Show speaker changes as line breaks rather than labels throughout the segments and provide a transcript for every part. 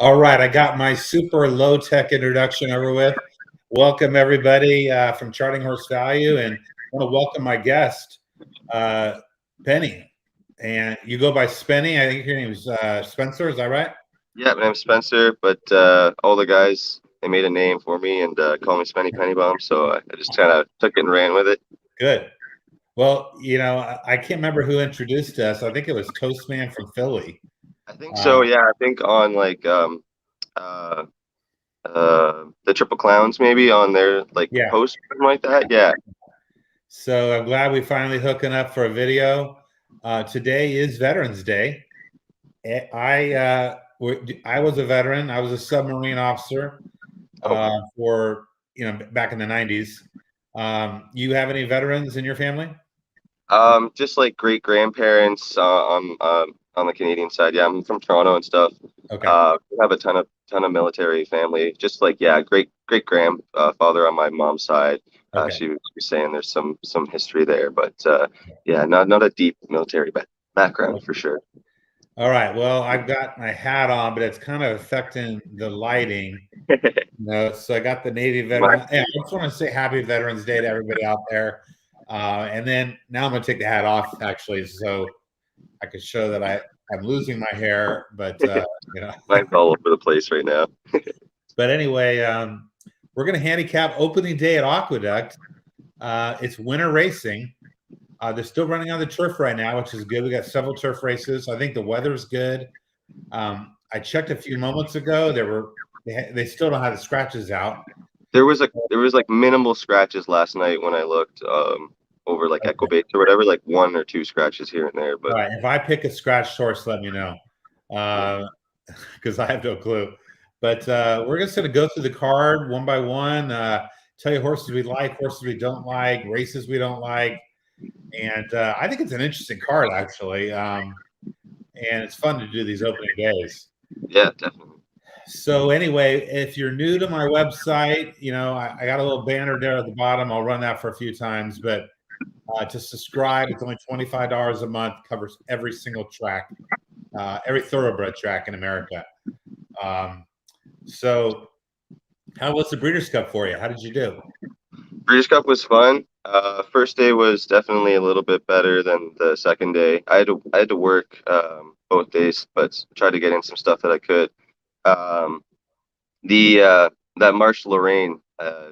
All right, I got my super low-tech introduction over with. Welcome everybody from Charting Horse Value, and I want to welcome my guest, uh, Penny. And you go by Spenny. I think your name is Spencer. Is that right?
Yeah, my name's Spencer, but all the guys, they made a name for me and call me Spenny Pennybomb, so I just kind of took it and ran with it.
Good. Well, I can't remember who introduced us. I think it was Toastman from Philly.
I think so, yeah. I think on uh, the Triple Clowns maybe on their
Yeah.
post or something like that. Yeah.
So I'm glad we finally hooking up for a video. Today is Veterans Day. I was a veteran. I was a submarine officer for back in the 90s. You have any veterans in your family?
Just like great grandparents on the Canadian side. Yeah, I'm from Toronto and stuff.
Okay.
We have a ton of military family. Just like great grandfather on my mom's side.
Okay.
She was saying there's some history there, but yeah, not a deep military background for sure.
All right. Well, I've got my hat on, but it's kind of affecting the lighting. So I got the Navy veteran. Yeah, I just want to say Happy Veterans Day to everybody out there. And then now I'm going to take the hat off, actually, so I could show that I'm losing my hair, but
Mine's all over the place right now.
But anyway, we're going to handicap opening day at Aqueduct. It's winter racing. They're still running on the turf right now, which is good. We got several turf races. I think the weather's good. I checked a few moments ago. They still don't have the scratches out.
There was like minimal scratches last night when I looked over like Equibase or whatever, like 1 or 2 scratches here and there. But
all right, if I pick a scratched horse, let me know, because I have no clue. But we're just going to go through the card one by one. Tell you horses we like, horses we don't like, races we don't like, and I think it's an interesting card actually, and it's fun to do these opening days.
Yeah, definitely.
So anyway, if you're new to my website, I got a little banner there at the bottom. I'll run that for a few times, but to subscribe, it's only $25 a month. Covers every single track, every thoroughbred track in America. So how was the Breeders' Cup for you? How did you do?
Breeders' Cup was fun. First day was definitely a little bit better than the second day. I had to work both days, but tried to get in some stuff that I could. That March Lorraine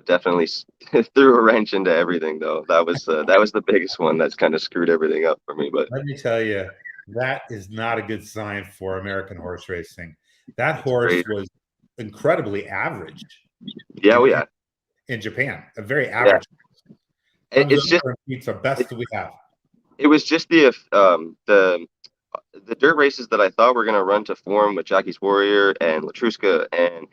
definitely threw a wrench into everything, though. That was the biggest one that's kind of screwed everything up for me. But
let me tell you, that is not a good sign for American horse racing. That horse was incredibly average.
Yeah,
in Japan, a very average.
Yeah. It's
the best that we have.
It was just the dirt races that I thought were going to run to form with Jackie's Warrior and Latruska and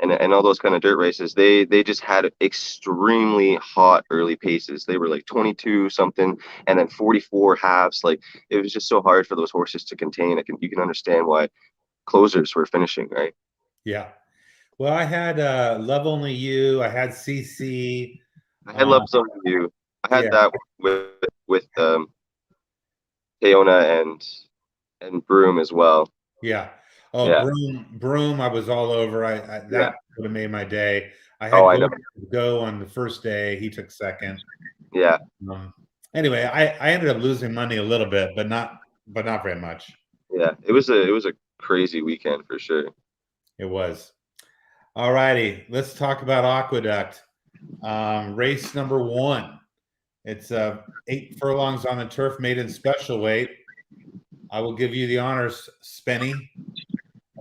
and all those kind of dirt races. They just had extremely hot early paces. They were like 22 something and then 44 halves. Like it was just so hard for those horses to contain. You can understand why closers were finishing, right?
Yeah. Well, I had Love Only You. I had CC.
I had Love Only You. I had that with Teona and Broom as well.
Yeah. Oh, yeah. Broom. I was all over. That would have made my day. I had go on the first day. He took second.
Yeah.
Anyway, I ended up losing money a little bit, but not very much.
Yeah, it was a crazy weekend for sure.
It was. All righty, let's talk about Aqueduct. Race number 1. It's 8 furlongs on the turf, maiden special weight. I will give you the honors, Spenny.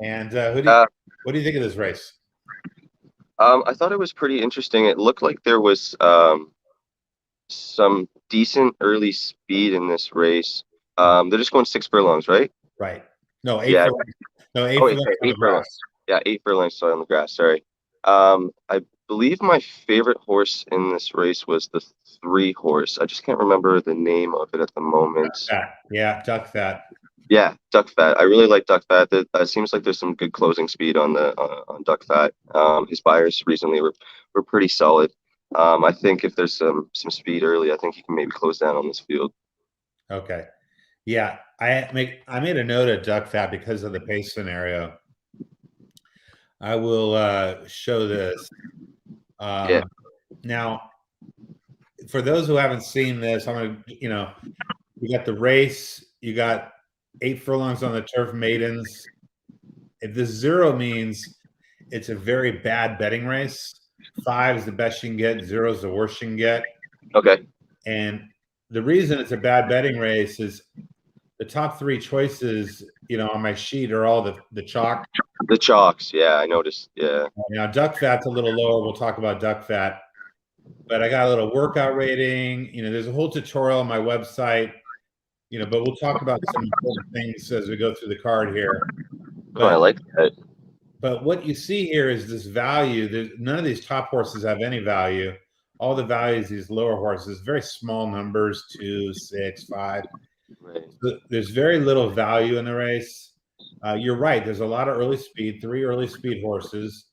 And what do you think of this race?
I thought it was pretty interesting. It looked like there was some decent early speed in this race. They're just going 6 furlongs, right?
Right. No, 8 furlongs. No, 8 furlongs on the grass.
Yeah, 8 furlongs on the grass. Sorry. I believe my favorite horse in this race was the 3 horse. I just can't remember the name of it at the moment.
Duck Fat.
Yeah, Duck Fat. I really like Duck Fat. It seems like there's some good closing speed on Duck Fat. His buyers recently were pretty solid. I think if there's some speed early, I think he can maybe close down on this field.
Okay. Yeah, I made a note of Duck Fat because of the pace scenario. I will show this.
Yeah.
Now, for those who haven't seen this, I'm going to, you got the race, you got 8 furlongs on the turf maidens. If this 0 means it's a very bad betting race, 5 is the best you can get, 0 is the worst you can get.
Okay.
And the reason it's a bad betting race is the top 3 choices, on my sheet are all the chalk.
The chalks, yeah, I noticed. Yeah.
Now, duck fat's a little lower. We'll talk about duck fat. But I got a little workout rating. There's a whole tutorial on my website. But we'll talk about some important things as we go through the card here.
I like that.
But what you see here is this value. None of these top horses have any value. All the values, these lower horses, very small numbers, 2, 6, 5.
Right.
There's very little value in the race. You're right. There's a lot of early speed, 3 early speed horses.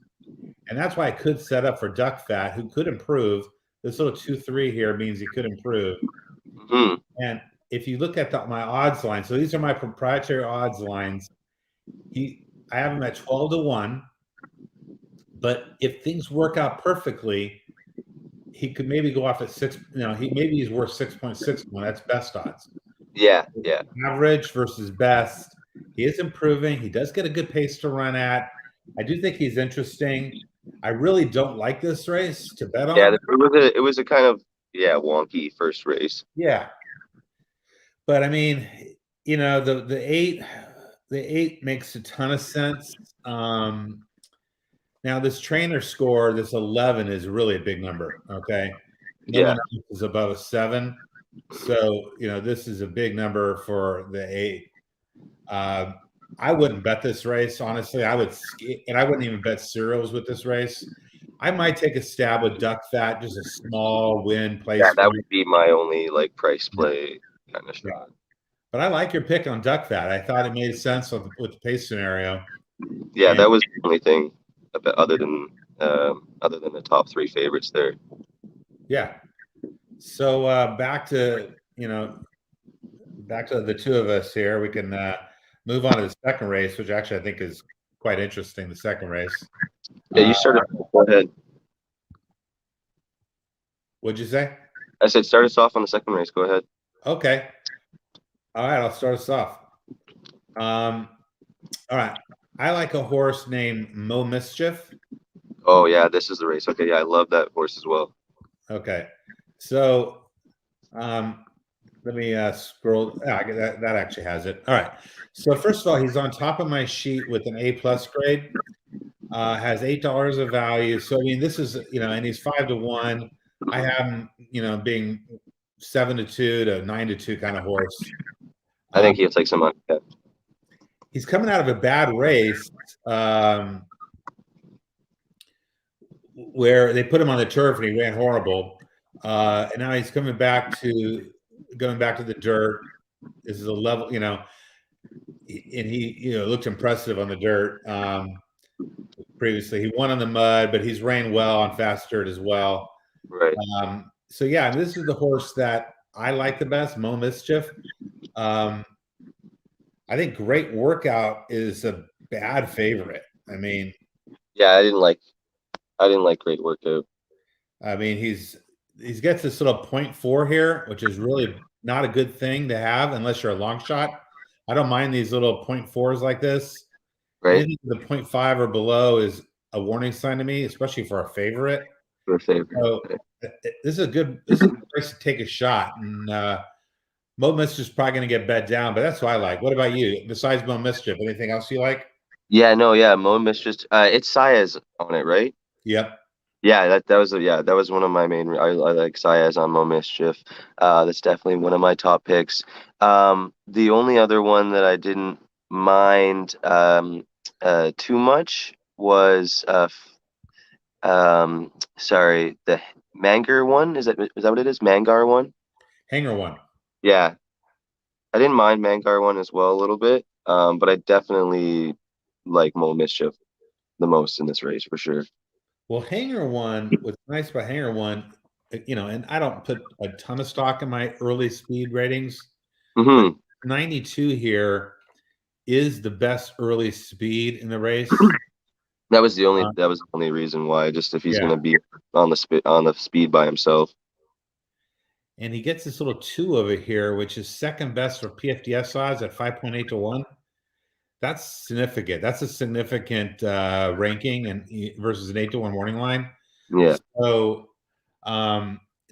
And that's why I could set up for duck fat, who could improve. This little 2-3 here means he could improve.
Mm-hmm.
And if you look at my odds line, so these are my proprietary odds lines. I have him at 12-1. But if things work out perfectly, he could maybe go off at 6. He's worth 6.61. That's best odds.
Yeah.
Average versus best. He is improving. He does get a good pace to run at. I do think he's interesting. I really don't like this race to bet on.
Yeah, it was a kind of wonky first race.
Yeah, but I mean, the 8 makes a ton of sense. Now this trainer score, this 11 is really a big number. Okay, no one else is above a 7, so this is a big number for the 8. I wouldn't bet this race, honestly. I wouldn't even bet cereals with this race. I might take a stab with duck fat, just a small win place.
Yeah, that would be my only price play kind of shot.
But I like your pick on duck fat. I thought it made sense with the pace scenario.
Yeah, that was the only thing other than the top 3 favorites there.
Yeah. So back to the two of us here. We can move on to the second race, which actually I think is quite interesting. The second race.
Yeah, you started. Go ahead.
What'd you say?
I said start us off on the second race. Go ahead.
Okay. All right, I'll start us off. All right. I like a horse named Mo Mischief.
Oh yeah, this is the race. Okay, yeah, I love that horse as well.
Okay. So let me scroll. That actually has it. All right. So first of all, he's on top of my sheet with an A+ grade. Has $8 of value. So I mean, this is and he's 5-1. I have him, being 7-2 to 9-2 kind of horse.
I think he'll take some money. Yeah.
He's coming out of a bad race where they put him on the turf and he ran horrible. And now he's going back to the dirt. This is a level, and he, looked impressive on the dirt. Previously, he won on the mud, but he's ran well on fast dirt as well.
Right.
So yeah, this is the horse that I like the best, Mo Mischief. I think Great Workout is a bad favorite. I mean,
yeah, I didn't like Great Workout.
I mean, he gets this little 0.4 here, which is really not a good thing to have unless you're a long shot. I don't mind these little 0.4s like this.
Right.
Anything the 0.5 or below is a warning sign to me, especially for a favorite.
For a favorite.
So this is a good place to take a shot. And Mo Mischief's probably going to get bet down, but that's what I like. What about you? Besides Mo Mischief, anything else you like?
Yeah, no, yeah, Mo Mischief. It's Saez on it, right?
Yep.
Yeah, that was one of my main. I like Saez on Mo Mischief. That's definitely one of my top picks. The only other one that I didn't mind too much was sorry, the Mangar one. Is that what it is? Mangar one?
Hanger one.
Yeah. I didn't mind Mangar one as well a little bit. But I definitely like Mo Mischief the most in this race for sure.
Well, Hanger one, what's nice about Hanger one, and I don't put a ton of stock in my early speed ratings.
Mm-hmm.
92 here is the best early speed in the race.
That was the only reason why. Just if he's
Yeah.
going to be on the speed by himself.
And he gets this little 2 over here, which is second best for PFDS odds at 5.8 to 1. That's significant. That's a significant ranking and versus an 8 to 1 morning line.
Yeah.
So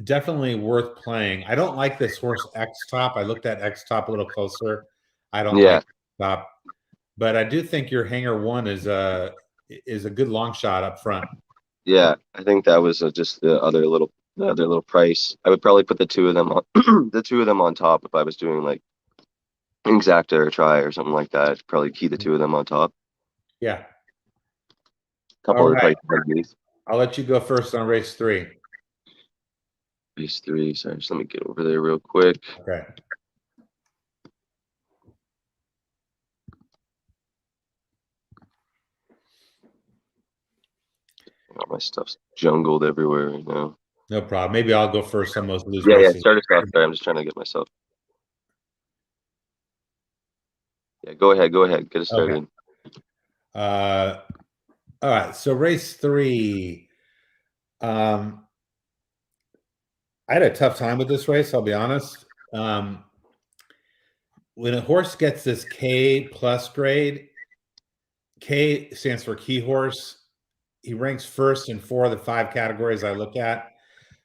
definitely worth playing. I don't like this horse X Top. I looked at X Top a little closer. I don't like Top, but I do think your Hanger 1 is a good long shot up front.
Yeah, I think that was just the other little price. I would probably put the two of them on the two of them on top if I was doing like exacta or try or something like that. I'd probably key the two of them on top.
Yeah.
Couple of prices underneath.
I'll let you go first on race 3.
Race 3. Sorry, just let me get over there real quick.
Okay.
All my stuff's jungled everywhere right now.
No problem. Maybe I'll go first on most of these
races. Yeah, start us off. Sorry, I'm just trying to get myself. Yeah, go ahead. Get us started.
Okay. All right. So race 3. I had a tough time with this race, I'll be honest. When a horse gets this K plus grade, K stands for key horse. He ranks first in 4 of the 5 categories I look at.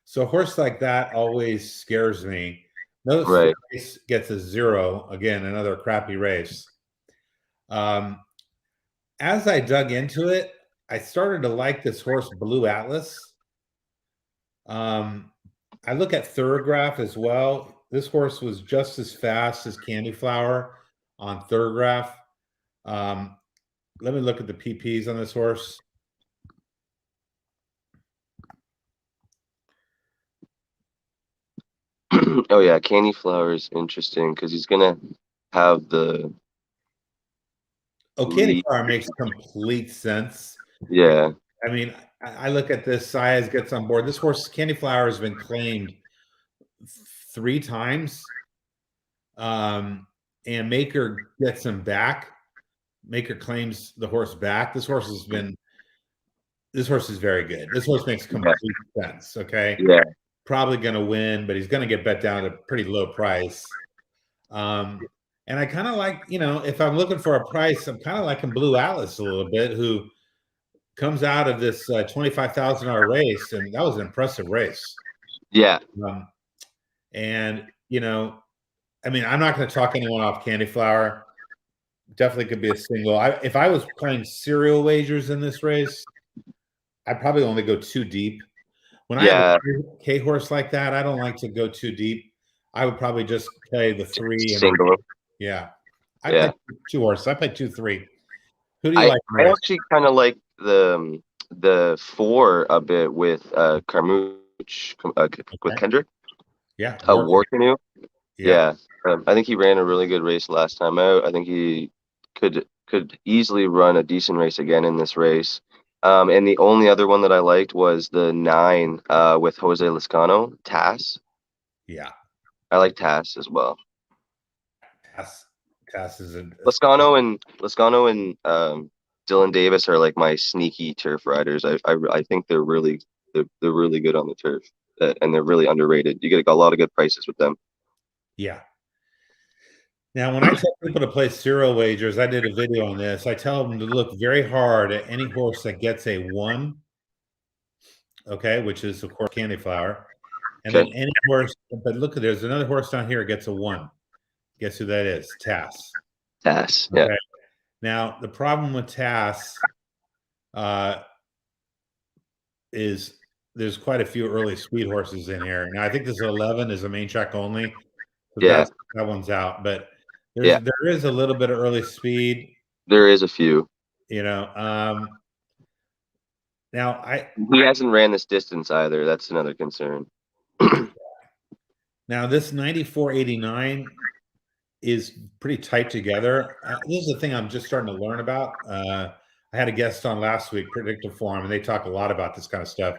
So a horse like that always scares me. Notice the race gets a 0. Again, another crappy race. As I dug into it, I started to like this horse, Blue Atlas. I look at Thoroughgraph as well. This horse was just as fast as Candy Flower on Thoroughgraph. Let me look at the PPs on this horse.
Oh yeah, Candy Flower is interesting because he's gonna have the.
Candy Flower makes complete sense.
Yeah.
I mean, I look at this. Saez gets on board. This horse, Candy Flower, has been claimed 3 times. And Maker gets him back. Maker claims the horse back. This horse is very good. This horse makes complete sense. Okay.
Yeah.
Probably going to win, but he's going to get bet down at a pretty low price. And I kind of like, if I'm looking for a price, I'm kind of liking Blue Atlas a little bit, who comes out of this $25,000 race, and that was an impressive race.
Yeah.
And I mean, I'm not going to talk anyone off Candy Flower. Definitely could be a single. If I was playing serial wagers in this race, I'd probably only go 2 deep. When I have a K horse like that, I don't like to go too deep. I would probably just play the 3
single.
Yeah. I play 2 horses. I play 2, 3. Who do you like?
I actually kind of like the 4 a bit with Carmouche with Kendrick.
Yeah.
War Canoe. Yeah. I think he ran a really good race last time out. I think he could easily run a decent race again in this race. And the only other one that I liked was the 9 with Jose Lezcano, Tass.
Yeah.
I like Tass as well.
Tass is
Lezcano and Dylan Davis are like my sneaky turf riders. I think they're really good on the turf, and they're really underrated. You get a lot of good prices with them.
Yeah. Now, when I tell people to play serial wagers, I did a video on this. I tell them to look very hard at any horse that gets a 1, okay, which is, of course, Candy Flower. And then any horse, but look, there's another horse down here that gets a 1. Guess who that is? Tass.
Tass, yeah.
Now, the problem with Tass is there's quite a few early speed horses in here. Now, I think this 11 is a main track only. So that one's out. But there is a little bit of early speed.
There is a few.
Now
he hasn't ran this distance either. That's another concern.
Now, this 94.89 is pretty tight together. This is the thing I'm just starting to learn about. I had a guest on last week, Predictive Form, and they talk a lot about this kind of stuff.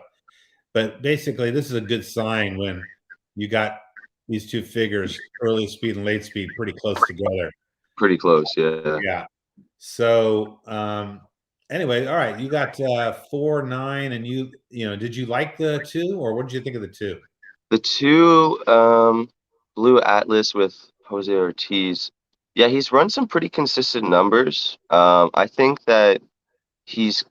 But basically, this is a good sign when you got these 2 figures, early speed and late speed, pretty close together.
Pretty close, yeah.
Yeah. So anyway, all right. You got 4, 9, and did you like the 2, or what did you think of the 2?
The 2, Blue Atlas with Jose Ortiz. Yeah, he's run some pretty consistent numbers. I think that he's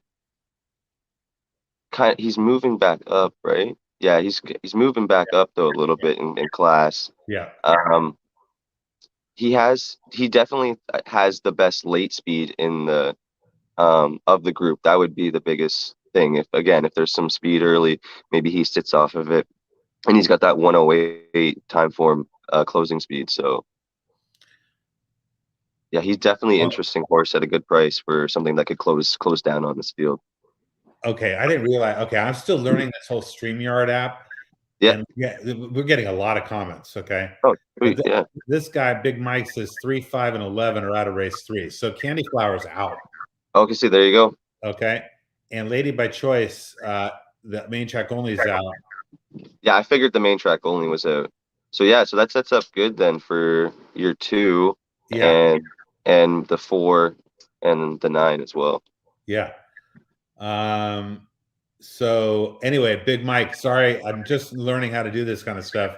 he's moving back up, right? Yeah, he's moving back up though a little bit in class.
Yeah.
Um, he definitely has the best late speed in the of the group. That would be the biggest thing. If there's some speed early, maybe he sits off of it, and he's got that 108 time form closing speed. So yeah, he's definitely an
Well,
interesting horse at a good price for something that could close down on this field.
okay, I didn't realize. Okay, I'm still learning this whole StreamYard app,
Yeah.
and yeah, we're getting a lot of comments. Okay,
Oh,
but
sweet. Yeah.
this guy, Big Mike, says 3, 5, and 11 are out of race 3. So Candy Flower's out.
Okay, see, there you go.
Okay, and Lady by Choice, the main track only is out.
Yeah, I figured the main track only was out. So yeah, so that sets up good then for your 2
Yeah,
and the 4 and the 9 as well.
yeah. So anyway, Big Mike, sorry, I'm just learning how to do this kind of stuff.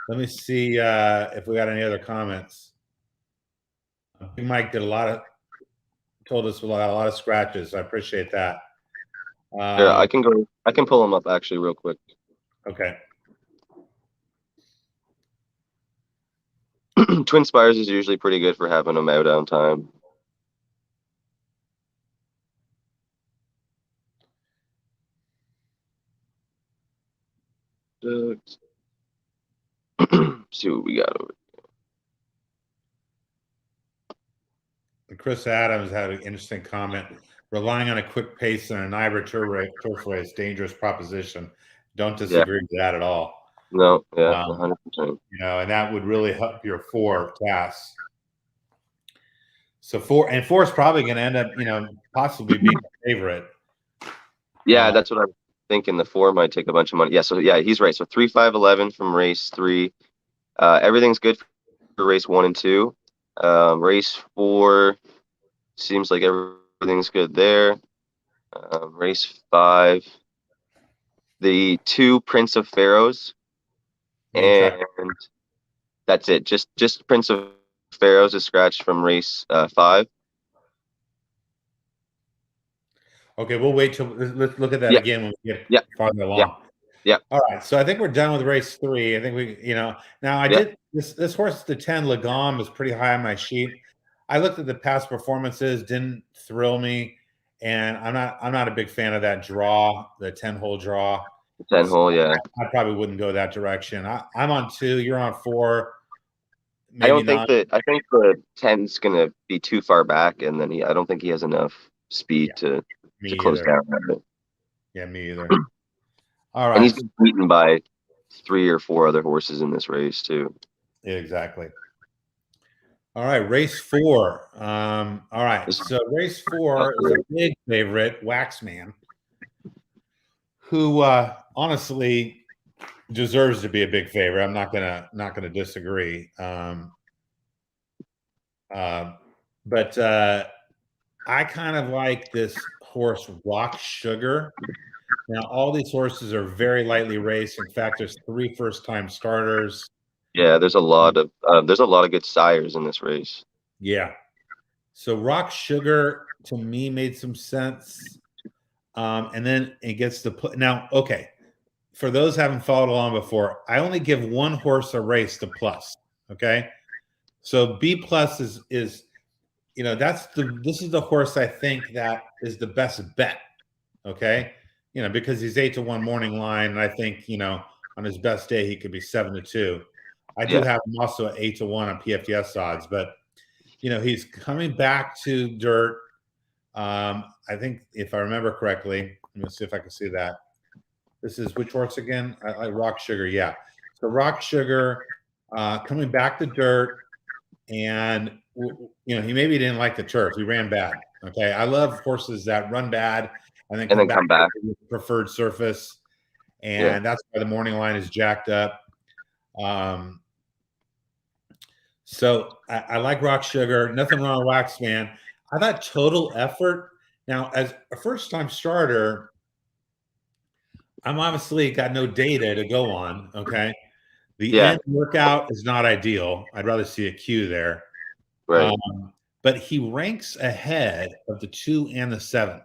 Let me see if we got any other comments. Big Mike told us a lot of scratches. I appreciate that.
Yeah, I can pull them up actually real quick.
Okay.
Twin Spires is usually pretty good for having them out on time. See what we got over.
Chris Adams had an interesting comment. Relying on a quick pace in an IBRA turf race, dangerous proposition. Don't disagree with that at all.
No, yeah, 100%.
And that would really help your 4 tasks. So 4 is probably going to end up, possibly being a favorite.
Yeah, that's what I'm thinking. The 4 might take a bunch of money. Yeah, so yeah, he's right. So 3, 5, 11 from race 3. Everything's good for race 1 and 2. Race 4 seems like everything's good there. Race 5, the 2 Prince of Pharaohs, and that's it. Just Prince of Pharaohs is scratched from race 5.
Okay, we'll wait till let's look at that again when we get farther along.
Yeah.
All right. So I think we're done with race 3. I think we, now I did this horse, the 10 Lagom, is pretty high on my sheet. I looked at the past performances, didn't thrill me, and I'm not a big fan of that draw, the 10-hole draw.
10-hole, yeah.
I probably wouldn't go that direction. I'm on 2, you're on 4.
I think the 10's gonna be too far back, and then I don't think he has enough speed to close down.
Yeah, me either. All right.
And he's beaten by 3 or 4 other horses in this race too.
Yeah, exactly. All right, race 4. All right, so race 4 is a big favorite, Waxman, who honestly deserves to be a big favorite. I'm not gonna disagree. But I kind of like this horse, Rock Sugar. Now, all these horses are very lightly raced. In fact, there's 3 first-time starters.
Yeah, there's a lot of good sires in this race.
Yeah. So Rock Sugar to me made some sense. And then it gets to put now, okay. For those who haven't followed along before, I only give one horse a race to plus. Okay. So B plus is this is the horse I think that is the best bet. Okay. Because he's 8-1 morning line, and I think, on his best day he could be 7-2. I do have him also at 8-1 on PFTS odds, but he's coming back to dirt. I think if I remember correctly, let me see if I can see that. This is which horse again? I Rock Sugar, yeah. So Rock Sugar coming back to dirt, and he maybe didn't like the turf. He ran bad. Okay, I love horses that run bad and then come back to the preferred surface, and that's why the morning line is jacked up. So I like Rock Sugar. Nothing wrong with Waxman. I thought Total Effort Now, as a first-time starter, I'm obviously got no data to go on. Okay, the
Yeah,
end workout is not ideal. I'd rather see a Q there.
right,
But he ranks ahead of the 2 and the 7.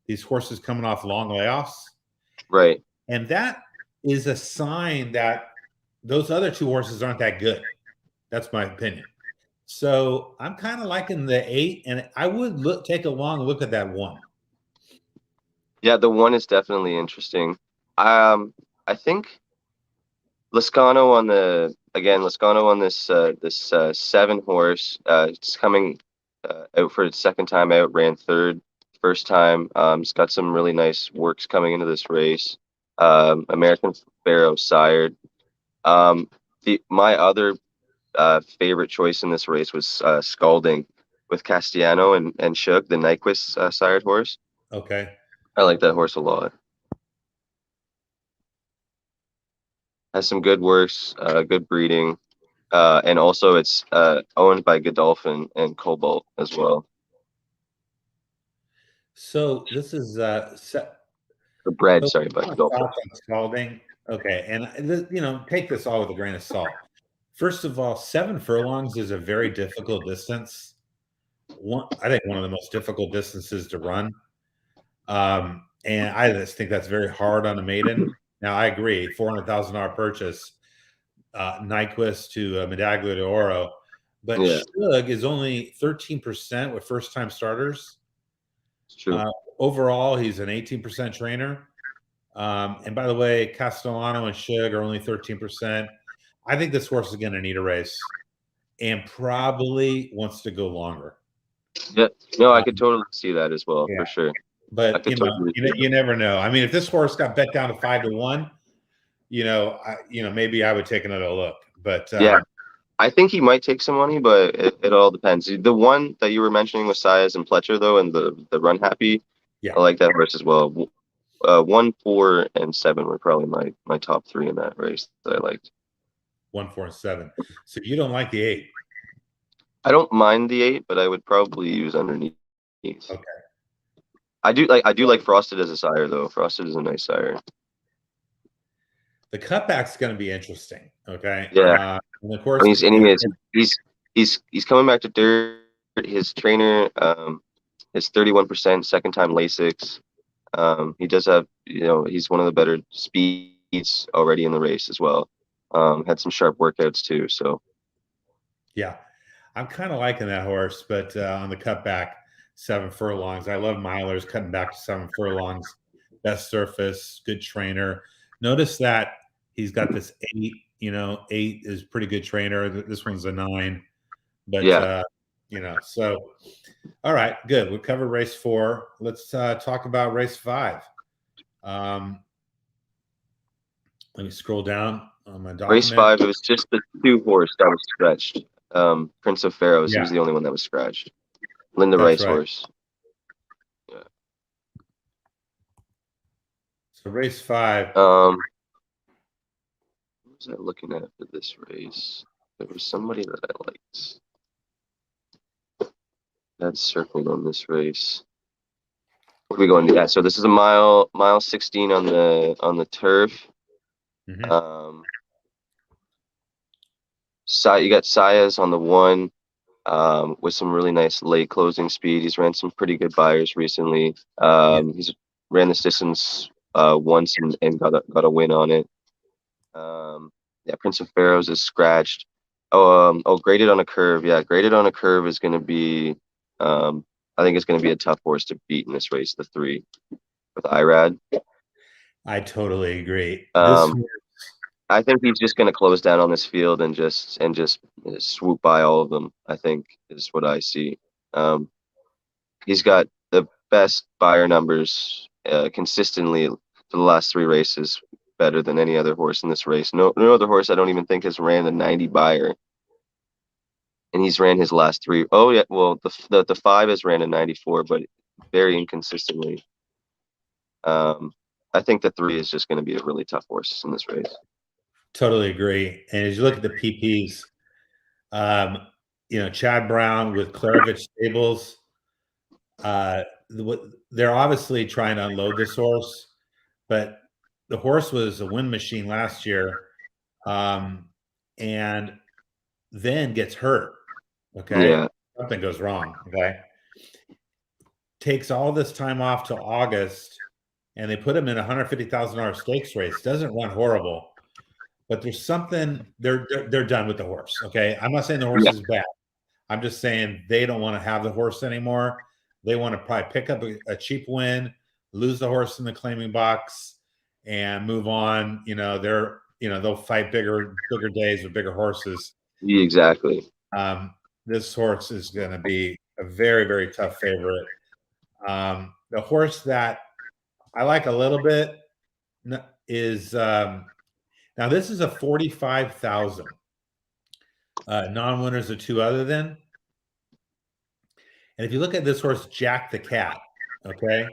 These horses coming off long layoffs,
right.
and that is a sign that those other 2 horses aren't that good. That's my opinion. So I'm kind of liking the 8, and I would take a long look at that 1.
Yeah, the one is definitely interesting. I think Lascano on this 7 horse. It's coming out for its second time out. Ran third first time. It's got some really nice works coming into this race. American Pharaoh sired. Um, the my other favorite choice in this race was Scalding with Castellano and Shug, the Nyquist sired horse.
Okay.
I like that horse a lot. Has some good works, good breeding, and also it's owned by Godolphin and Cobalt as well.
So this is
Or bred,
so
sorry, by
my
Godolphin.
thoughts on Scalding. Okay, and take this all with a grain of salt. First of all, 7 furlongs is a very difficult distance. I think one of the most difficult distances to run. And I just think that's very hard on a maiden. Now I agree, $400,000 purchase, Nyquist to Medaglia de Oro, but
Yeah,
Shug is only 13% with first time starters.
it's true.
Overall, he's an 18% trainer. And by the way, Castellano and Shug are only 13%. I think this horse is going to need a race and probably wants to go longer.
Yeah, no, I could
Um,
totally see that as well,
yeah,
for sure. I
but
could totally see that.
you never know. I mean, if this horse got bet down to 5-1, maybe I would take another look. But
Yeah, I think he might take some money, but it all depends. The one that you were mentioning with Saez and Pletcher, though, and the Run Happy,
yeah,
I like that horse as well. 1, 4, and 7 were probably my top 3 in that race that I liked.
1, 4, and 7. So you don't like the 8?
I don't mind the 8, but I would probably use underneath.
Okay.
I do like Frosted as a sire though. Frosted is a nice sire.
The cutback's going to be interesting. Okay.
Yeah,
And of
I
course,
mean, and he's coming back to dirt. His trainer is 31% second time Lasix. He does have, he's one of the better speeds already in the race as well. Had some sharp workouts too. So
yeah, I'm kind of liking that horse, but on the cutback, 7 furlongs. I love milers cutting back to 7 furlongs. Best surface, good trainer. Notice that he's got this 8. 8 is pretty good trainer. This one's a 9, but
yeah,
so all right, good. We'll cover race 4. Let's talk about race 5. Um, let me scroll down on my
race
document.
5. It was just the 2 horse that was stretched. Prince of Pharaohs. He
Yeah,
was the only one that was scratched. Linda
that's
Rice
right.
horse. Yeah.
So race 5.
What was I looking at for this race? There was somebody that I liked that's circled on this race. What are we going? Yeah, so this is a mile 16 on the turf.
Mhm.
Um, you got Saez on the 1, with some really nice late closing speed. He's ran some pretty good buyers recently.
Yeah,
He's ran this distance once and got a win on it. Yeah, Prince of Pharaohs is scratched. Graded on a curve. Yeah, graded on a curve is going to be. I think it's going to be a tough horse to beat in this race. The 3 with Irad.
I totally agree. This
Um, I think he's just going to close down on this field and just swoop by all of them. I think is what I see. Um, he's got the best buyer numbers consistently for the last 3 races, better than any other horse in this race. No other horse I don't even think has ran a 90 buyer, and he's ran his last 3. Oh yeah, well the 5 has ran a 94, but very inconsistently. I think the 3 is just going to be a really tough horse in this race.
totally agree. And as you look at the PPs, Chad Brown with Klarovich Stables, they're obviously trying to unload this horse, but the horse was a win machine last year, and then gets hurt. Okay,
Yeah.
something goes wrong. Okay, takes all this time off till August, and they put him in a $150,000 stakes race. Doesn't run horrible, but there's something they're done with the horse. Okay, I'm not saying the horse is bad. I'm just saying they don't want to have the horse anymore. They want to probably pick up a cheap win, lose the horse in the claiming box, and move on. They'll fight bigger days with bigger horses.
Exactly.
This horse is going to be a very, very tough favorite. The horse that I like a little bit is now this is a 45,000. Non-winners are two other than. And if you look at this horse, Jack the Cat, okay,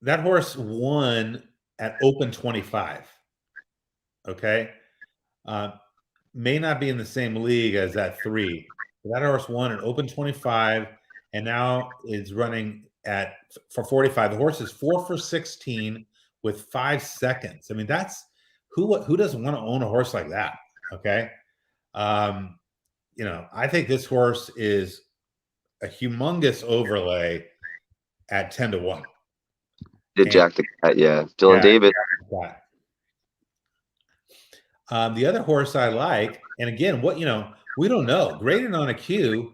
that horse won at open 25. Okay, may not be in the same league as that 3. That horse won at open 25, and now is running for 45. The horse is 4 for 16 with 5 seconds. I mean, that's who doesn't want to own a horse like that? Okay, I think this horse is a humongous overlay at 10-1.
Did Jack the Cat, yeah. Dylan Davis.
The other horse I like, and again, we don't know. Graded on a Q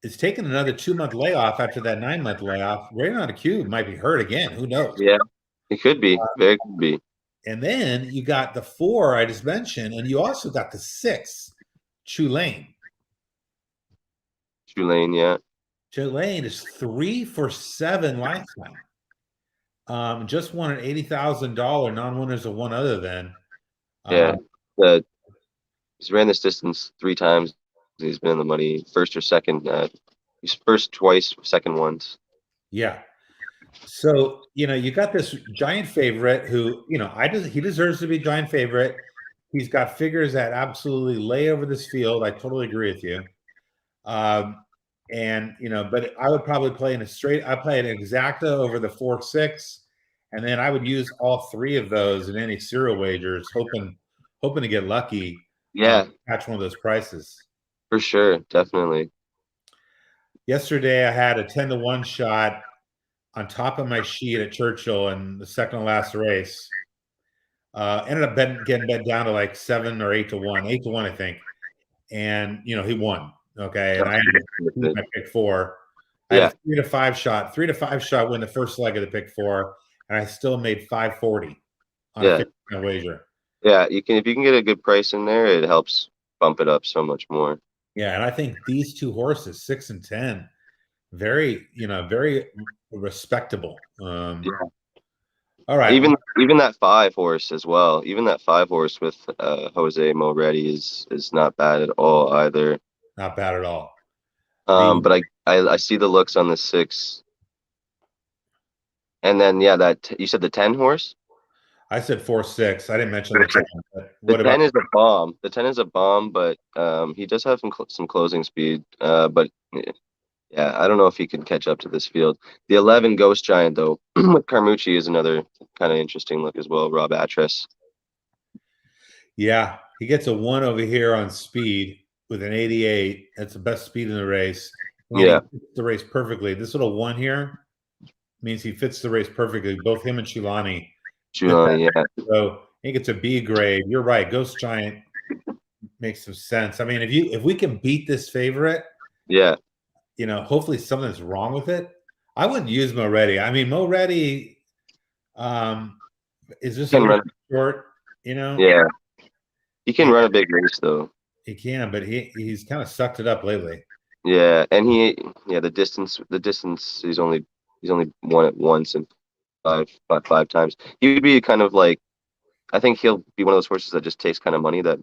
is taking another 2-month layoff after that 9-month layoff. Graded on a Q might be hurt again. Who knows?
Yeah, it could be. Very could be.
And then you got the 4 I just mentioned, and you also got the 6, Tulane.
Tulane, yeah.
Tulane is 3 for 7 lifetime. Just won an $80,000. Non-winners of one other than.
Yeah, he's ran this distance 3 times. He's been in the money, first or second. He's first twice, second once.
Yeah. So you got this giant favorite who he deserves to be giant favorite. He's got figures that absolutely lay over this field. I totally agree with you. But I would probably play I play an exacta over the 4-6, and then I would use all 3 of those in any serial wagers, hoping to get lucky.
Yeah,
catch one of those prices.
For sure, definitely.
Yesterday, I had a 10-1 shot on top of my sheet at Churchill in the second to last race. Ended up getting bet down to like 7 or 8-1, 8-1, I think. And he won. Okay, and I had my pick 4. I had a 3-5 shot. 3-5 shot win the first leg of the pick 4, and I still made $540 on a 50 wager.
Yeah, if you can get a good price in there, it helps bump it up so much more.
Yeah, and I think these 2 horses, 6 and 10, very respectable. All right.
Even that 5 horse as well. Even that 5 horse with Jose Moretti is not bad at all either.
Not bad at all.
But I see the looks on the 6. And then that you said the 10 horse?
I said 4-6. I didn't mention the 10.
The 10 is a bomb. The 10 is a bomb, but he does have some closing speed. But yeah, I don't know if he can catch up to this field. The 11 Ghost Giant though with Carmucci is another kind of interesting look as well. Rob Atras.
Yeah, he gets a 1 over here on speed with an 88. That's the best speed in the race. He fits the race perfectly. This little 1 here means he fits the race perfectly. Both him and Chilani.
Yeah.
So he gets a B grade. You're right. Ghost Giant makes some sense. I mean, if we can beat this favorite, hopefully something's wrong with it. I wouldn't use Moretti. I mean, Moretti is just a little short.
Yeah, he can run a big race though.
He can, but he's kind of sucked it up lately.
Yeah, and the distance he's only won it once and five times. He would be kind of like, I think he'll be one of those horses that just takes kind of money that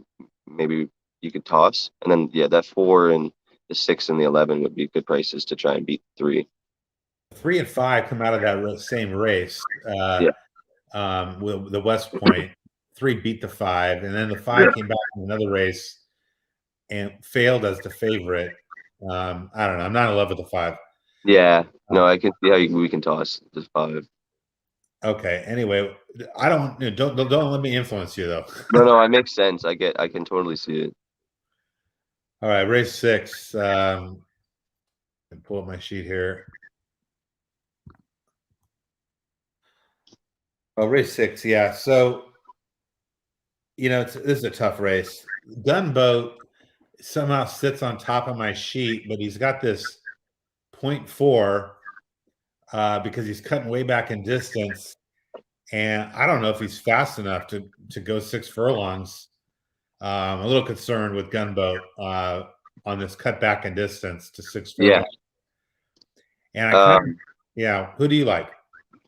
maybe you could toss, and then that 4 and the 6 and the 11 would be good prices to try and beat 3.
3 and 5 come out of that same race. With the West Point, 3 beat the 5, and then the 5 came back in another race and failed as the favorite. I don't know. I'm not in love with the 5.
Yeah, no, I can see how we can toss this 5.
Okay. Anyway, I don't let me influence you though.
No, it makes sense. I can totally see it.
All right, race 6. Pull up my sheet here. Oh, race 6, yeah. So, this is a tough race. Gunboat somehow sits on top of my sheet, but he's got this 0.4 because he's cutting way back in distance. And I don't know if he's fast enough to go 6 furlongs. A little concerned with Gunboat on this cut back in distance to 6
Yeah.
furlongs. And I who do you like?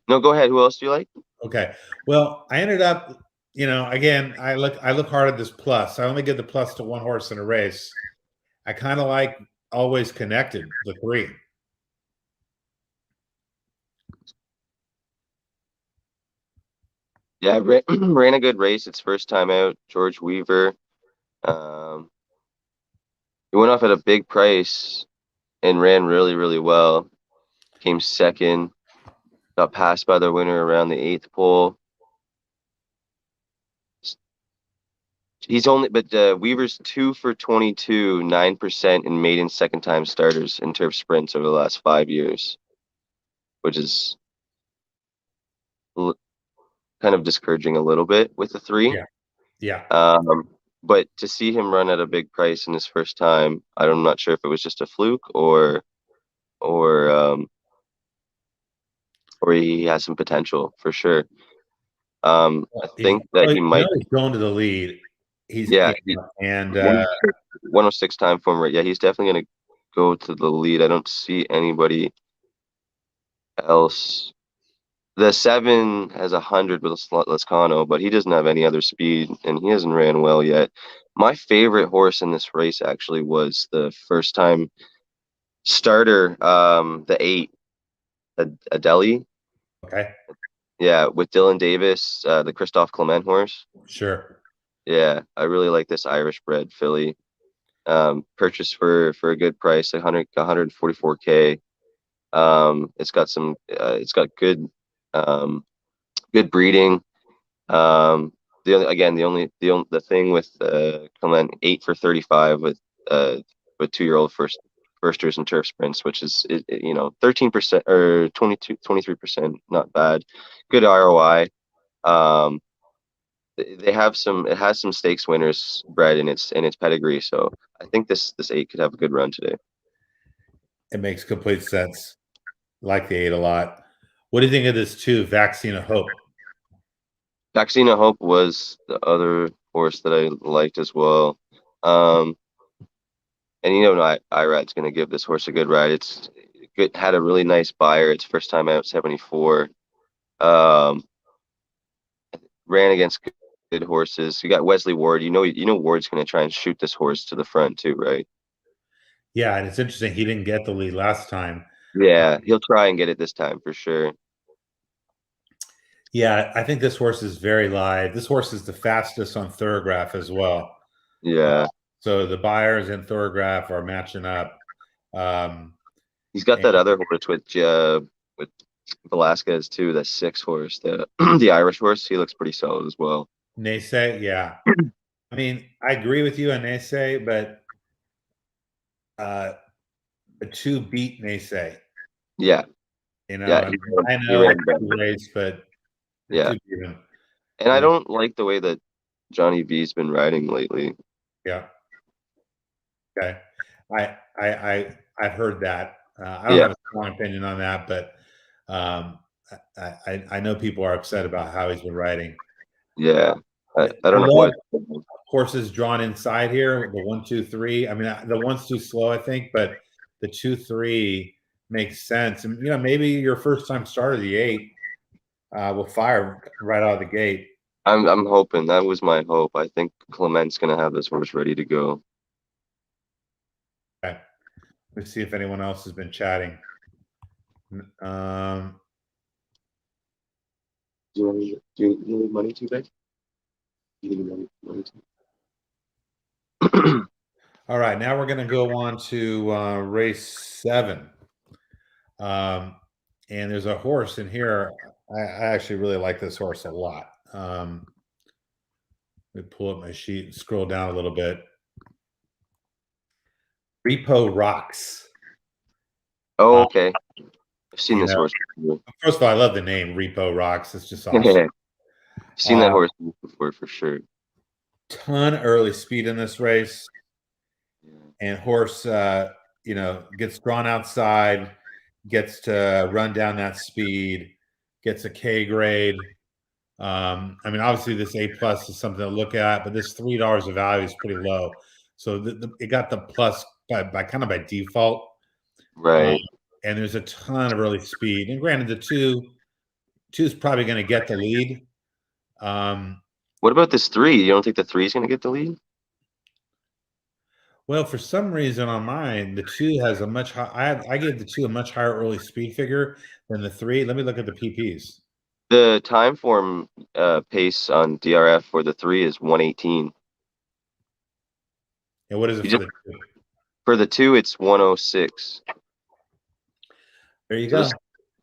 No, go ahead. Who else do you like?
Okay. Well, I ended up, again, I look hard at this plus. I only give the plus to one horse in a race. I kind of like Always Connected, the 3.
Yeah, ran a good race. Its first time out. George Weaver. He went off at a big price and ran really, really well. Came second. Got passed by the winner around the 8th pole. Weaver's 2 for 22, 9% in maiden second time starters in turf sprints over the last 5 years, which is kind of discouraging a little bit with the 3.
Yeah.
But to see him run at a big price in his first time, I'm not sure if it was just a fluke or he has some potential for sure. I think that he might.
He's going to the lead. He's and
106 time form rate. Yeah, he's definitely going to go to the lead. I don't see anybody else. The 7 has 100 with Lascano, but he doesn't have any other speed, and he hasn't ran well yet. My favorite horse in this race actually was the first time starter, the 8, Adeli.
Okay.
Yeah, with Dylan Davis, the Christophe Clement horse.
Sure.
Yeah, I really like this Irish bred filly. Purchased for a good price, 144K. It's got good good breeding. The thing with Clement, 8 for 35 with 2-year-old firsters and turf sprints, which is 13% or 23%, not bad. Good ROI. It has some stakes winners bred in its pedigree, so I think this 8 could have a good run today.
It makes complete sense. Like the 8 a lot. What do you think of this 2, Vaccine of Hope?
Vaccine of Hope was the other horse that I liked as well. And Irad's going to give this horse a good ride. It's good, had a really nice buyer. Its first time out, 74. Ran against good horses. You got Wesley Ward. Ward's going to try and shoot this horse to the front too, right?
Yeah, and it's interesting. He didn't get the lead last time.
Yeah, he'll try and get it this time for sure.
Yeah, I think this horse is very live. This horse is the fastest on Thorograph as well.
Yeah.
So the buyers in Thorograph are matching up.
He's got that other horse with Velasquez too, that 6 horse, the Irish horse. He looks pretty solid as well.
Naysay, yeah. I mean, I agree with you on Naysay, but a 2 beat Naysay.
Yeah.
I know race, but
yeah. And I don't like the way that Johnny V's been riding lately.
Yeah. Okay. I've heard that. I don't have a strong opinion on that, but I know people are upset about how he's been riding.
Yeah. I don't know what
horses drawn inside here. The 1, 2, 3. I mean, the 1's too slow, I think, but the 2, 3 makes sense. And maybe your first time starter, the 8, will fire right out of the gate.
I'm hoping. That was my hope. I think Clement's going to have this horse ready to go.
Okay. Let's see if anyone else has been chatting.
Do you need money too, babe? You need money too?
All right, now we're going to go on to race 7. And there's a horse in here. I actually really like this horse a lot. Let me pull up my sheet and scroll down a little bit. Repo Rocks.
Oh, okay. I've seen
You
this
know,
horse before.
first of all, I love the name Repo Rocks. It's just awesome.
I've seen that horse before for sure.
Ton of early speed in this race, and horse, gets drawn outside, gets to run down that speed, gets a K grade. I mean, obviously this A plus is something to look at, but this $3 of value is pretty low. So it got the plus by kind of by default.
Right.
And there's a ton of early speed. And granted, the two is probably going to get the lead.
What about this 3? You don't think the 3 is going to get the lead?
Well, for some reason on mine, the 2 has a much high. I gave the 2 a much higher early speed figure than the 3. Let me look at the PPs.
The time form pace on DRF for the 3 is 118.
And what is it for the 2?
For the 2, it's 106.
There you go.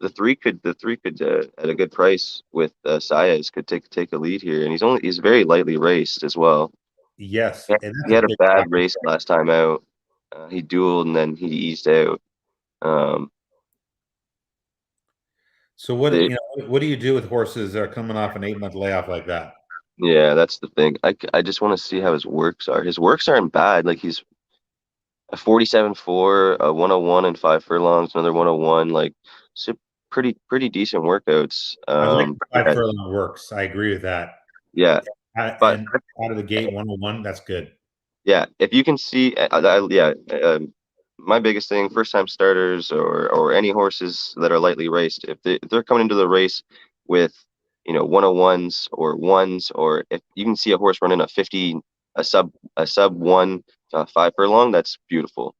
The 3 could at a good price with Saez could take a lead here, and he's very lightly raced as well.
Yes, and
He had a bad race last time out. He dueled and then he eased out.
So what do you do with horses that are coming off an 8-month layoff like that?
Yeah, that's the thing. I just want to see how his works are. His works aren't bad. Like he's a 47.4, a 101 and 5 furlongs, another 101. Like so pretty decent workouts.
I like 5 furlong works. I agree with that.
Yeah, but
and out of the gate 101, that's good.
Yeah, if you can see, my biggest thing, first time starters or any horses that are lightly raced, if they're coming into the race with 101s or ones, or if you can see a horse running a sub 1 5 furlong, that's beautiful.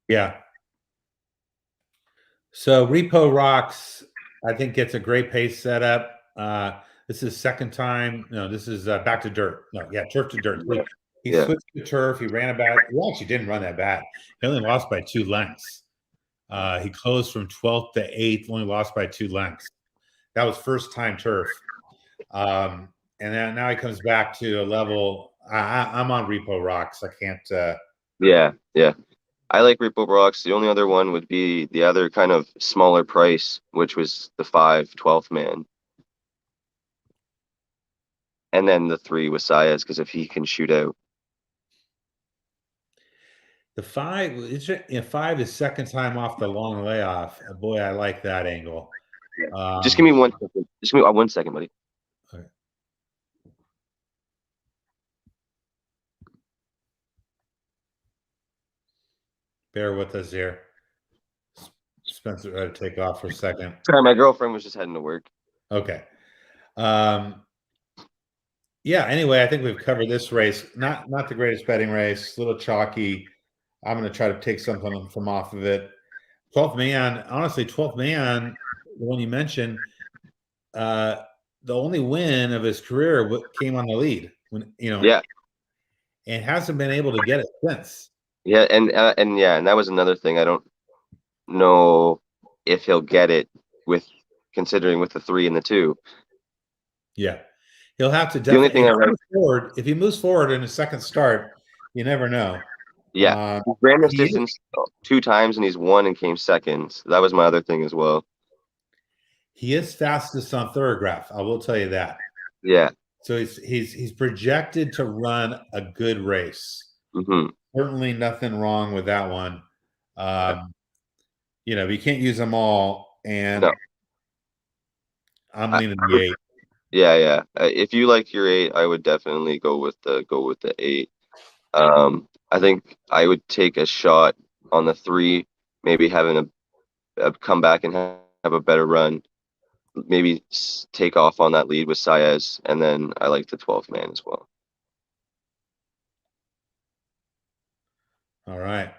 Yeah. So Repo Rocks, I think, gets a great pace setup. This is second time. No, this is back to dirt. No, yeah, turf to dirt. He switched to turf. He ran about. He actually didn't run that bad. He only lost by 2 lengths. He closed from 12th to 8th, only lost by 2 lengths. That was first time turf. And then now he comes back to a level. I'm on Repo Rocks. I can't.
Yeah. I like Repo Rocks. The only other one would be the other kind of smaller price, which was the 12th man. And then the 3 was Saez, because if he can shoot out.
The 5 is second time off the long layoff. Boy, I like that angle.
Just give me 1 second. Just give me 1 second, buddy.
Okay. Bear with us here. Spencer had to take off for a second.
Sorry, my girlfriend was just heading to work.
Okay. Yeah, anyway, I think we've covered this race. Not the greatest betting race, a little chalky. I'm going to try to take something from off of it. 12th man, honestly, 12th man, the one you mentioned, the only win of his career came on the lead.
Yeah.
And hasn't been able to get it since.
Yeah, and that was another thing. I don't know if he'll get it considering with the 3 and the 2.
Yeah, he'll have to definitely. If he moves forward in his second start, you never know.
Yeah, he ran this distance 2 times and he's won and came second. So that was my other thing as well.
He is fastest on Thoroughgraph. I will tell you that.
Yeah.
So he's projected to run a good race.
Mm-hmm.
Certainly nothing wrong with that one. You can't use them all, and no. I'm leaning the 8.
Yeah. If you like your 8, I would definitely go with the 8. I think I would take a shot on the 3, maybe having a comeback and have a better run. Maybe take off on that lead with Saez, and then I like the 12th man as well.
All right.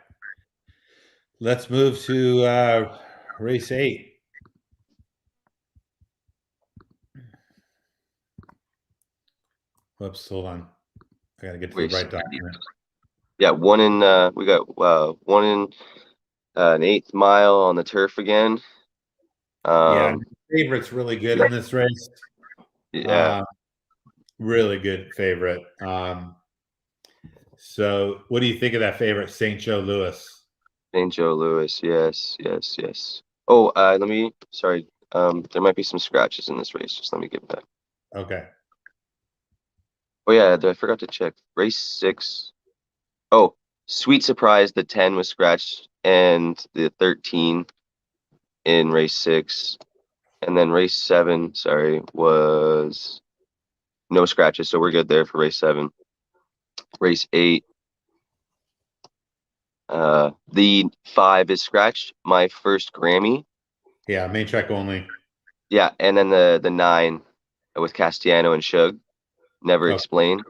Let's move to race 8. Whoops, hold on. I got to get to the right document.
Yeah, we got 1 in An 8th mile on the turf again.
Yeah, favorite's really good in this race.
Yeah.
Really good favorite. So what do you think of that favorite, St. Joe Louis?
St. Joe Louis. Yes, yes, yes. Oh, sorry. There might be some scratches in this race. Just let me get back.
Okay.
Oh yeah, I forgot to check. Race 6. Oh, sweet surprise, the 10 was scratched and the 13 in race 6. And then race 7, sorry, was no scratches, so we're good there for race 7. Race 8, the 5 is scratched, my first Grammy.
Yeah, main track only.
Yeah, and then the 9 with Castellano and Shug, never
Okay.
explained.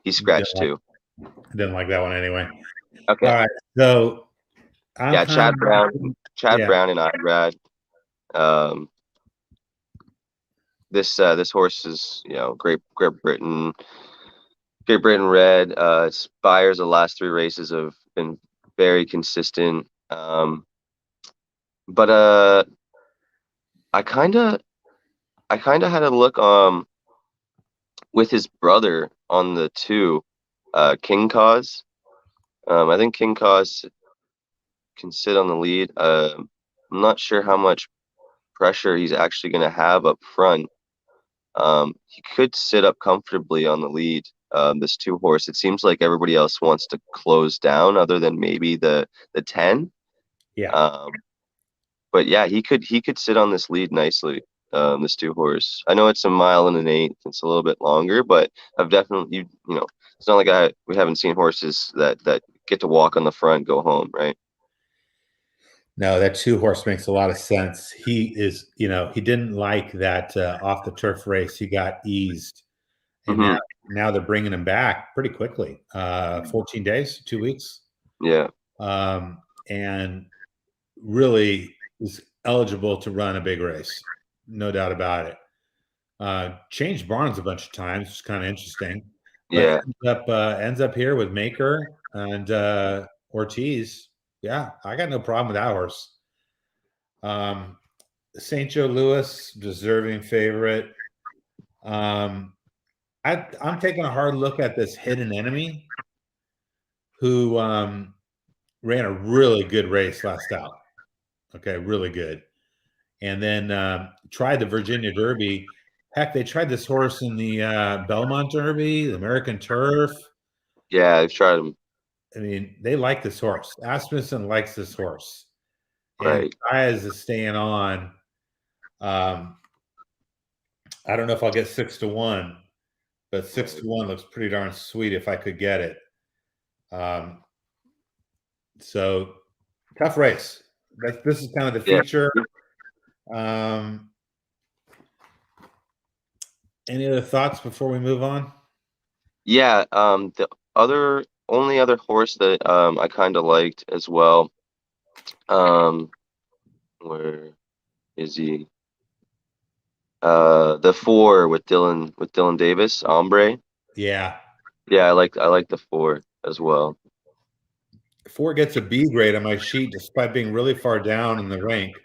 He's scratched too.
Didn't like that one anyway.
Okay.
All right. So I'm
Yeah,
kind
Chad
yeah.
Brown and Irad. Um, this horse is, Great Britain red. Spires the last 3 races have been very consistent. But I kind of had a look with his brother on the 2, King Cause. I think King Cause can sit on the lead. I'm not sure how much pressure he's actually going to have up front. He could sit up comfortably on the lead. This 2 horse. It seems like everybody else wants to close down, other than maybe the 10.
Yeah.
But yeah, he could sit on this lead nicely. This 2 horse. I know it's a mile and an 1/8. It's a little bit longer, but I've definitely it's not like we haven't seen horses that get to walk on the front, go home, right?
No, that 2 horse makes a lot of sense. He is, he didn't like that off the turf race. He got eased, and
Hmm.
now they're bringing him back pretty quickly. 14 days, 2 weeks,
Yeah,
and really is eligible to run a big race, no doubt about it. Changed barns a bunch of times, which is kind of interesting, but
yeah,
ends up here with Maker and Ortiz. Yeah, I got no problem with that horse. Um, St. Joe Louis, deserving favorite. Um, I'm taking a hard look at this hidden enemy who ran a really good race last out. Okay, really good. And then tried the Virginia Derby. Heck, they tried this horse in the Belmont Derby, the American Turf.
yeah. I've tried him.
I mean, they like this horse. Asmussen likes this horse. And
Right.
Diaz is staying on. Um, I don't know if I'll get 6-1, but 6-1 looks pretty darn sweet if I could get it. So tough race. This is kind of the
Yeah.
feature. Any other thoughts before we move on?
Yeah. The only other horse that I kind of liked as well. Where is he? The 4 with Dylan Davis, Ombre.
Yeah.
Yeah, I like the 4 as well.
4 gets a B grade on my sheet despite being really far down in the rank.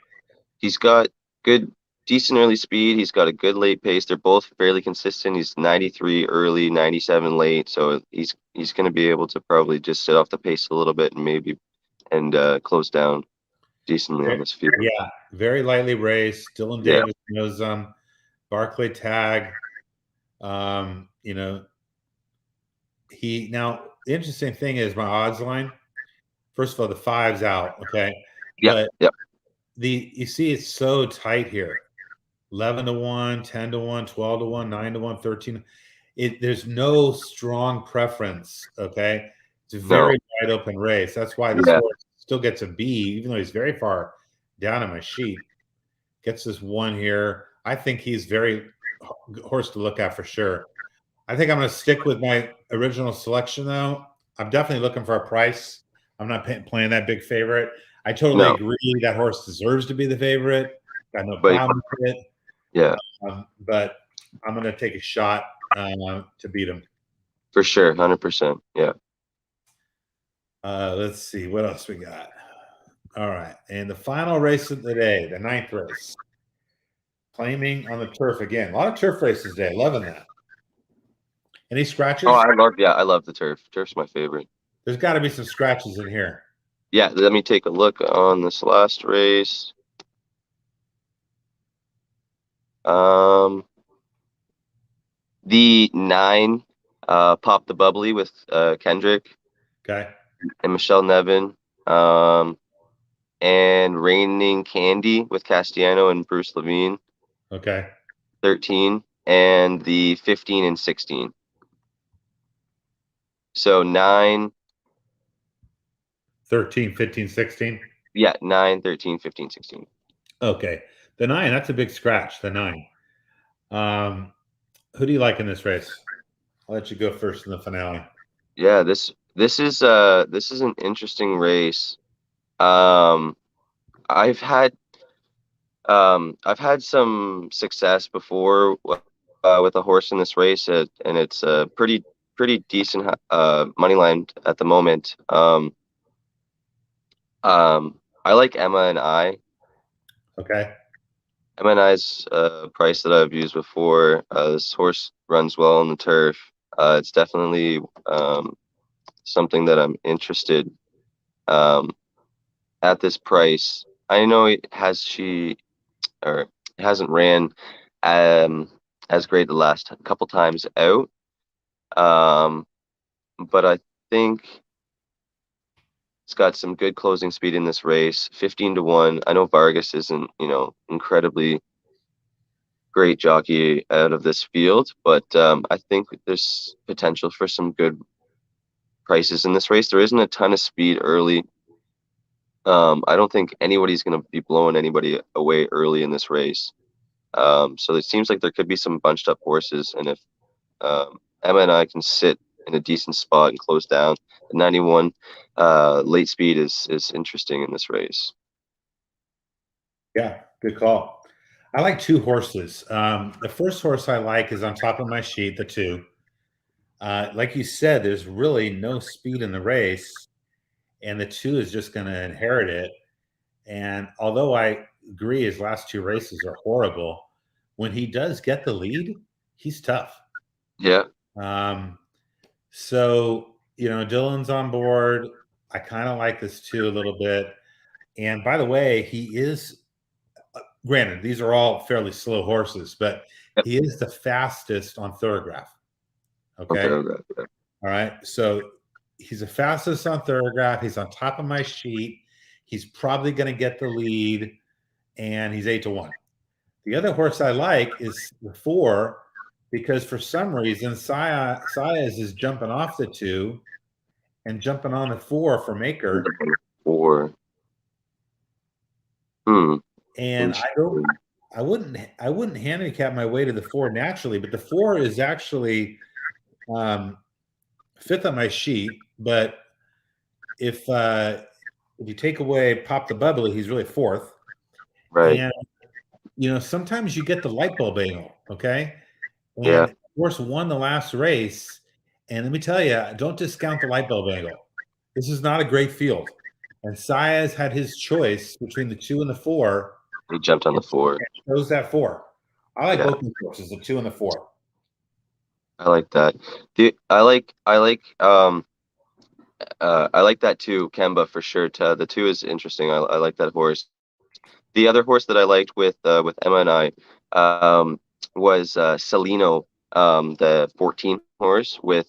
He's got decent early speed. He's got a good late pace. They're both fairly consistent. He's 93 early, 97 late, so he's going to be able to probably just sit off the pace a little bit and maybe close down decently on this field.
Yeah, very lightly raced. Dylan
Yeah,
Davis knows Barclay tag. Um, you know, the interesting thing is my odds line. First of all, the 5's out, okay,
yeah,
but
yeah.
you see it's so tight here. 11-1, 10-1, 12-1, 9-1, 13. There's no strong preference. Okay, it's a
No,
very wide open race. That's why this
yeah,
horse still gets a B, even though he's very far down in my sheet. Gets this one here. I think he's very horse to look at for sure. I think I'm going to stick with my original selection though. I'm definitely looking for a price. I'm not playing that big favorite. I totally
no,
agree that horse deserves to be the favorite. Got no
but
problem with it.
yeah,
But I'm going to take a shot to beat him.
for sure, 100%. Yeah,
Let's see what else we got. All right. And the final race of the day, the 9th race. Claiming on the turf again. A lot of turf races today. Loving that. Any scratches?
Oh, I love the turf. Turf's my favorite.
There's got to be some scratches in here.
Yeah, let me take a look on this last race. The 9, Pop the Bubbly with Kendrick.
Okay.
And Michelle Nevin. And Raining Candy with Castellano and Bruce Levine.
Okay.
13. And the 15 and 16. So 9.
13, 15, 16.
Yeah, 9, 13, 15, 16.
Okay. The 9, that's a big scratch, the 9. Who do you like in this race? I'll let you go first in the finale.
Yeah, this is an interesting race. I've had some success before with a horse in this race, and it's a pretty decent money line at the moment. I like Emma and I.
Okay.
Emma and I's price that I've used before. This horse runs well on the turf. It's definitely something that I'm interested at this price. I know it hasn't ran um, as great the last couple times out. But I think it's got some good closing speed in this race. 15-1. I know Vargas isn't, incredibly great jockey out of this field, but I think there's potential for some good prices in this race. There isn't a ton of speed early. I don't think anybody's going to be blowing anybody away early in this race. So it seems like there could be some bunched up horses, and if Emma and I can sit in a decent spot and close down, the 91 late speed is interesting in this race.
Yeah, good call. I like 2 horses. The first horse I like is on top of my sheet, the 2. Like you said, there's really no speed in the race, and the 2 is just going to inherit it. And although I agree his last 2 races are horrible, when he does get the lead, he's tough.
Yeah.
So, Dylan's on board. I kind of like this too a little bit. And by the way, he is, granted, these are all fairly slow horses, but
Yep.
he is the fastest on Thoroughgraph. Okay.
Okay.
All right. So he's the fastest on Thoroughgraph. He's on top of my sheet. He's probably going to get the lead, and he's 8-1. The other horse I like is the 4, because for some reason Saez is jumping off the 2 and jumping on the 4 for Maker.
4.
And I wouldn't handicap my way to the 4 naturally, but the 4 is actually 5th on my sheet. But if you take away Pop the Bubbly, he's really 4th.
Right.
And sometimes you get the light bulb angle, okay? And
Yeah.
of course, won the last race. And let me tell you, don't discount the light bulb angle. This is not a great field. And Saez had his choice between the 2 and the 4.
He jumped on the 4.
Chose that 4. I like both these horses, the 2 and the 4.
I like that. I like that too, Kemba, for sure. The 2 is interesting. I like that horse. The other horse that I liked with Emma and I was Celino, the 14 horse. But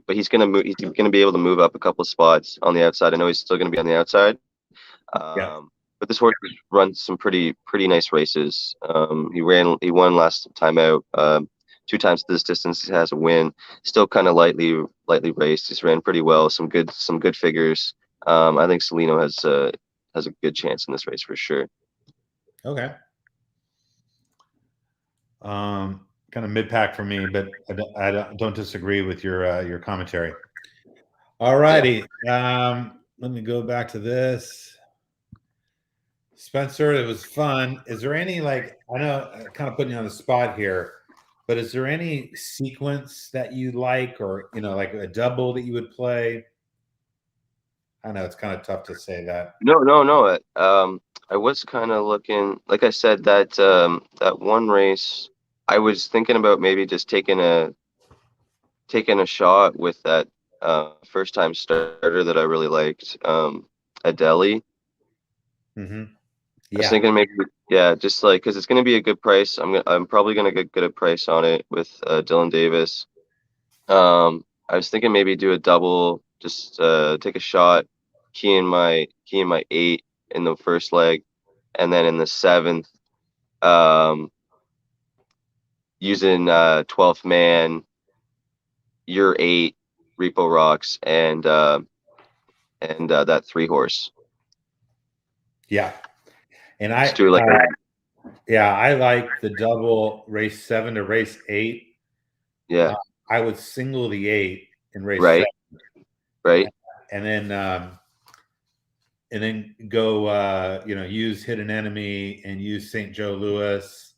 he's gonna move. He's gonna be able to move up a couple of spots on the outside. I know he's still gonna be on the outside. But this horse has run some pretty nice races. He won last time out. 2 times this distance he has a win. Still kind of lightly raced. He's ran pretty well. Some good figures. I think Celino has a good chance in this race for sure.
Okay. Kind of mid-pack for me, but I don't disagree with your commentary. All righty. Let me go back to this. Spencer, it was fun. Is there any, I know I'm kind of putting you on the spot here, but is there any sequence that you like, or, like a double that you would play? I know it's kind of tough to say that.
No. I was kind of looking, like I said, that one race, I was thinking about maybe just taking a shot with that first time starter that I really liked, Adeli.
Mm-hmm.
I was
Yeah.
thinking maybe, yeah, just like because it's going to be a good price. I'm probably going to get good a price on it with Dylan Davis. I was thinking maybe do a double, just take a shot, key in my 8 in the first leg, and then in the 7th, um, using 12th man, your 8 repo rocks and that 3 horse.
Yeah. And
Just do like
yeah, I like the double race 7 to race 8.
yeah,
I would single the 8 in race
right,
7,
right,
and then go use Hidden Enemy and use St. Joe Louis,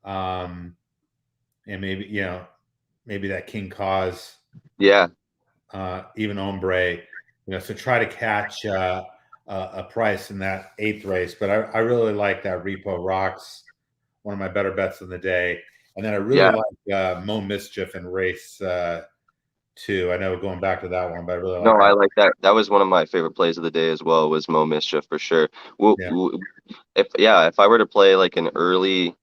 um, and maybe that King Cause,
yeah,
even Ombre, so try to catch a price in that 8th race. But I really like that Repo Rocks, one of my better bets of the day. And then I really
yeah.
like Mo Mischief in race 2. I know going back to that one, but I really like
No, I
that.
like that. That was one of my favorite plays of the day as well. Was Mo Mischief for sure. Well,
Yeah.
if I were to play like an early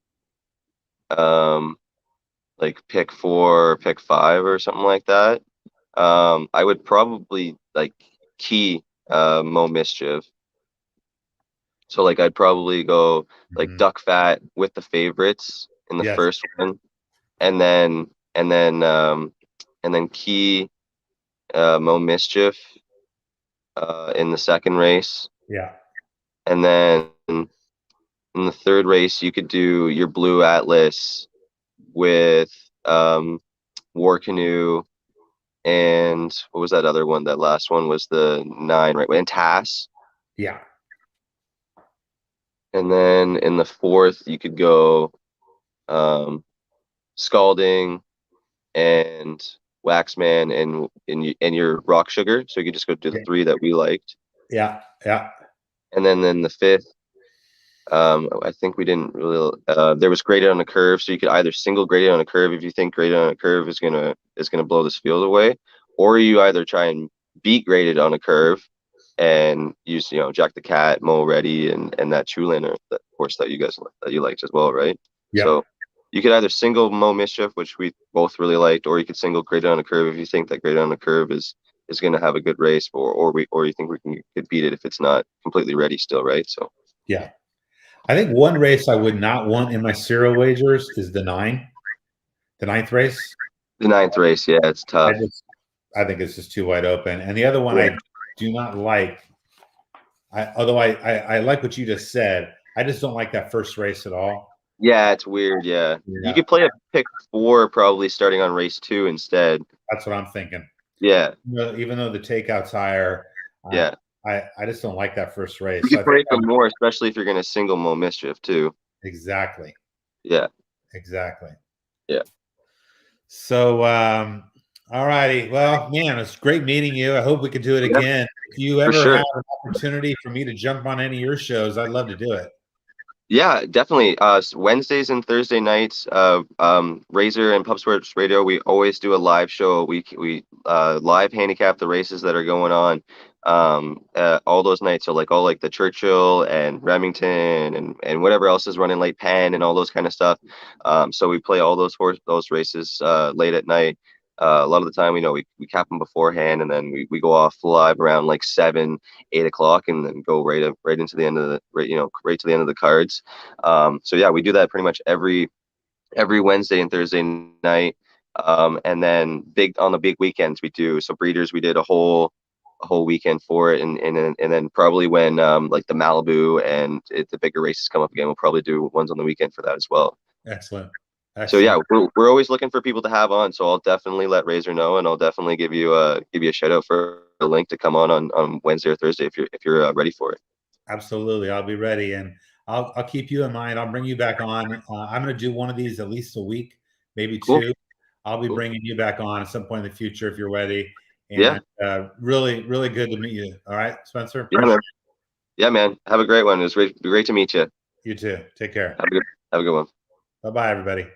um like pick 4 or pick 5 or something like that, I would probably like key Mo Mischief. So like I'd probably go like
Mhm.
duck fat with the favorites in the
Yes.
first one, and then and then um and then key Mo Mischief in the second race,
Yeah.
and then in the third race you could do your Blue Atlas with War Canoe, and what was that other one? That last one was the 9, right? And Tass.
Yeah.
And then in the fourth you could go um, Scalding and Waxman and your Rock Sugar. So you could just go do the
Yeah.
3 that we liked.
Yeah. Yeah.
And then in the fifth, I think we didn't really. There was graded on a curve, so you could either single graded on a curve if you think graded on a curve is gonna blow this field away, or you either try and beat graded on a curve and use Jack the Cat, Mo Ready, and that Chulin or that horse that you liked as well, right?
Yep.
So you could either single Mo Mischief, which we both really liked, or you could single graded on a curve if you think that graded on a curve is going to have a good race, or you think we could beat it if it's not completely ready still, right? So.
Yeah. I think one race I would not want in my serial wagers is the 9th race.
The ninth race, yeah, it's
I
tough.
just I think it's just too wide open. And the other one
Yeah,
I do not like. Although I like what you just said, I just don't like that first race at all.
yeah, it's weird. Yeah, you
Yeah,
could play a pick 4 probably starting on race 2 instead.
that's what I'm thinking.
Yeah,
Even though the takeout's higher, uh,
yeah,
I just don't like that first
you
race. So
could
I think
play for more, especially if you're going to single Mo Mischief too.
exactly,
Yeah,
exactly.
yeah,
So, all righty. Well, man, it's great meeting you. I hope we could do it
yeah,
again. If you
for
ever
sure.
have an opportunity for me to jump on any of your shows, I'd love to do it.
Yeah, definitely. Wednesdays and Thursday nights, Razor and Pub Sports Radio, we always do a live show. We live handicap the races that are going on. All those nights, so like all like the Churchill and Remington and whatever else is running late Penn and all those kind of stuff. So we play all those races late at night. A lot of the time, we cap them beforehand, and then we go off live around like 7, 8 o'clock, and then go right into the end of the right to the end of the cards. So yeah, we do that pretty much every Wednesday and Thursday night. And then big on the big weekends we do. So Breeders, we did a whole weekend for it, and then probably when like the Malibu and the bigger races come up again, we'll probably do ones on the weekend for that as well.
Excellent.
So yeah,
Excellent.
we're always looking for people to have on. So I'll definitely let Razor know, and I'll definitely give you a shout out for a link to come on Wednesday or Thursday if you're ready for it.
Absolutely. I'll be ready. And I'll keep you in mind. I'll bring you back on. I'm going to do one of these at least a week, maybe
Cool,
2. I'll be
cool.
bringing you back on at some point in the future if you're ready. And really, really good to meet you. All right, Spencer.
Yeah, man. Yeah, man. Have a great one. It was great to meet you.
You too. Take care.
Have a good one.
Bye-bye, everybody.